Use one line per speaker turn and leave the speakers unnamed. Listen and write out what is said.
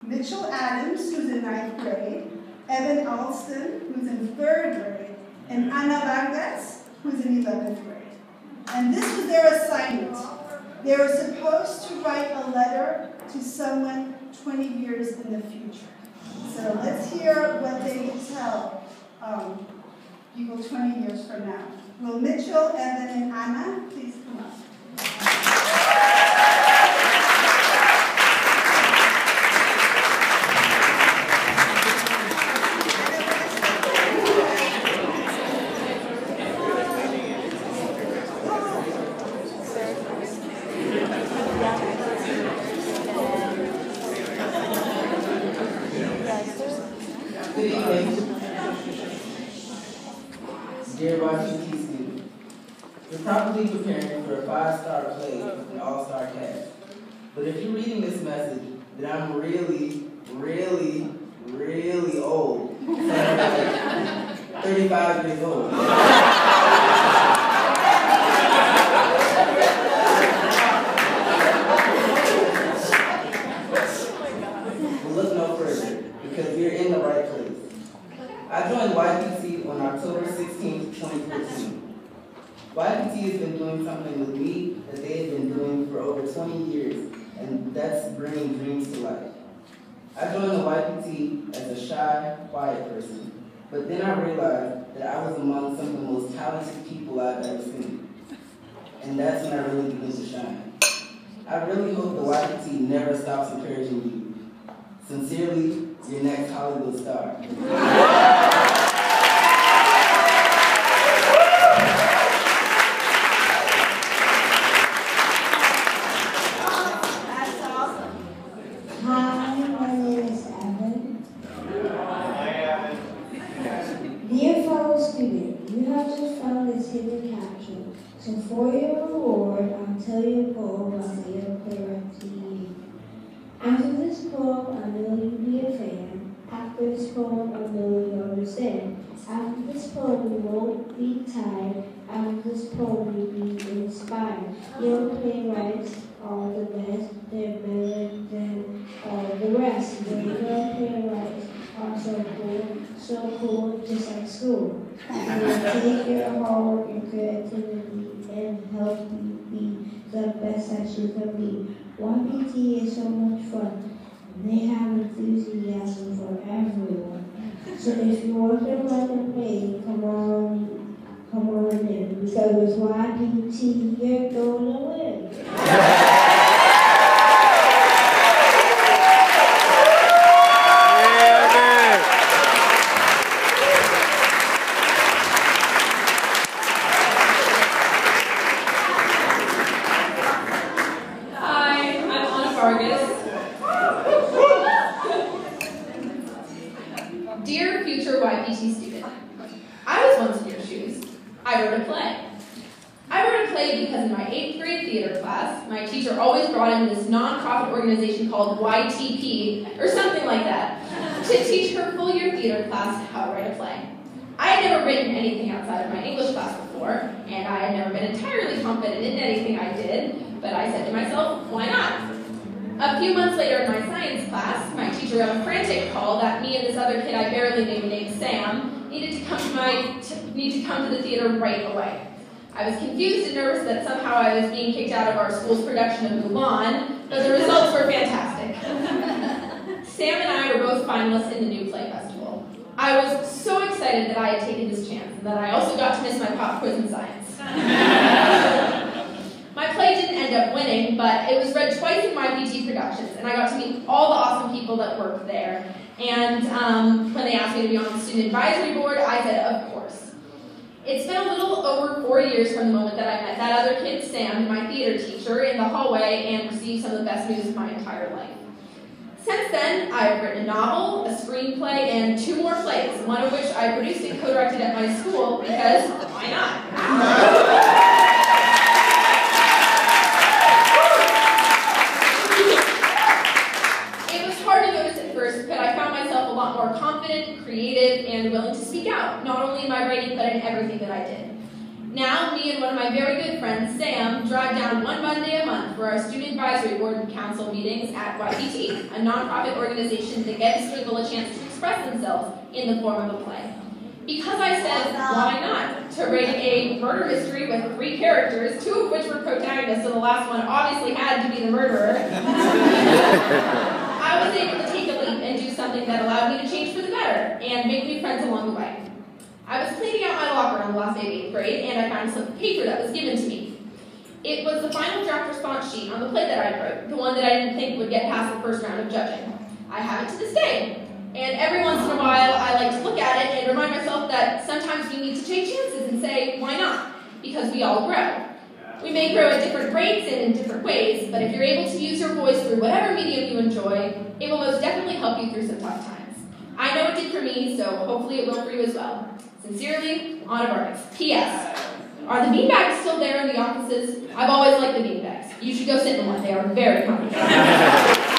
Mitchell Adams, who's in 9th grade, Evan Alston, who's in 3rd grade, and Ana Vargas, who's in 11th grade. And this was their assignment. They were supposed to write a letter to someone 20 years in the future. So let's hear what they tell people 20 years from now. Will Mitchell, Evan, and Ana please come up?
Good evening. Dear YPT students, you're probably preparing for a 5-star play with an all-star cast. But if you're reading this message, then I'm really, really, really old. So I'm like 35 years old. But look no further, because you're in the right place. I joined YPT on October 16, 2014. YPT has been doing something with me that they have been doing for over 20 years, and that's bringing dreams to life. I joined the YPT as a shy, quiet person, but then I realized that I was among some of the most talented people I've ever seen. And that's when I really began to shine. I really hope the YPT never stops encouraging you. Sincerely, your next Hollywood star.
That's awesome. Hi, my name is Evan.
Hi, Evan.
Dear fellow student, you have just found this hidden caption. So for your reward, I'll tell you a poem about the young playwright to you. After this poem, I know you'll be a fan. After this poem, I know you'll understand. After this poem, you won't be tired. After this poem, you'll be inspired. Young playwrights are the best. They're better than all the rest. The young playwrights are so cool, just like school. They take your hard work and creativity and help you be the best that you can be. YPT is so much fun, and they have enthusiasm for everyone. So if you want to run and play, come on in, because with YPT, you're going to win.
Dear future YPT student, I was once in your shoes. I wrote a play. I wrote a play because in my 8th grade theater class, my teacher always brought in this non-profit organization called YTP, or something like that, to teach her full-year theater class how to write a play. I had never written anything outside of my English class before, and I had never been entirely confident in anything I did, but I said to myself, why not? A few months later in my science class, my teacher got a frantic call that me and this other kid I barely knew named Sam needed to come to the theater right away. I was confused and nervous that somehow I was being kicked out of our school's production of Mulan, but the results were fantastic. Sam and I were both finalists in the New Play Festival. I was so excited that I had taken this chance and that I also got to miss my pop quiz in science. My play didn't end up winning, but it was read twice in YPT Productions, and I got to meet all the awesome people that worked there. And when they asked me to be on the student advisory board, I said, of course. It's been a little over 4 years from the moment that I met that other kid, Sam, my theater teacher, in the hallway and received some of the best news of my entire life. Since then, I've written a novel, a screenplay, and 2 more plays, one of which I produced and co-directed at my school because why not? But I found myself a lot more confident, creative, and willing to speak out, not only in my writing, but in everything that I did. Now, me and one of my very good friends, Sam, drive down one Monday a month for our Student Advisory Board and Council meetings at YPT, a nonprofit organization that gives people a chance to express themselves in the form of a play. Because I said, why not, to write a murder mystery with 3 characters, 2 of which were protagonists, so the last one obviously had to be the murderer, I was able to take a leap and do something that allowed me to change for the better and make new friends along the way. I was cleaning out my locker on the last day of 8th grade, and I found a slip of paper that was given to me. It was the final draft response sheet on the play that I wrote, the one that I didn't think would get past the first round of judging. I have it to this day. And every once in a while, I like to look at it and remind myself that sometimes we need to take chances and say, why not? Because we all grow. We may grow at different rates and in different ways, but if you're able to use your voice through whatever medium you enjoy, it will most definitely help you through some tough times. I know it did for me, so hopefully it will for you as well. Sincerely, Anna Vargas. P.S. Are the beanbags still there in the offices? I've always liked the beanbags. You should go sit in one. They are very comfortable.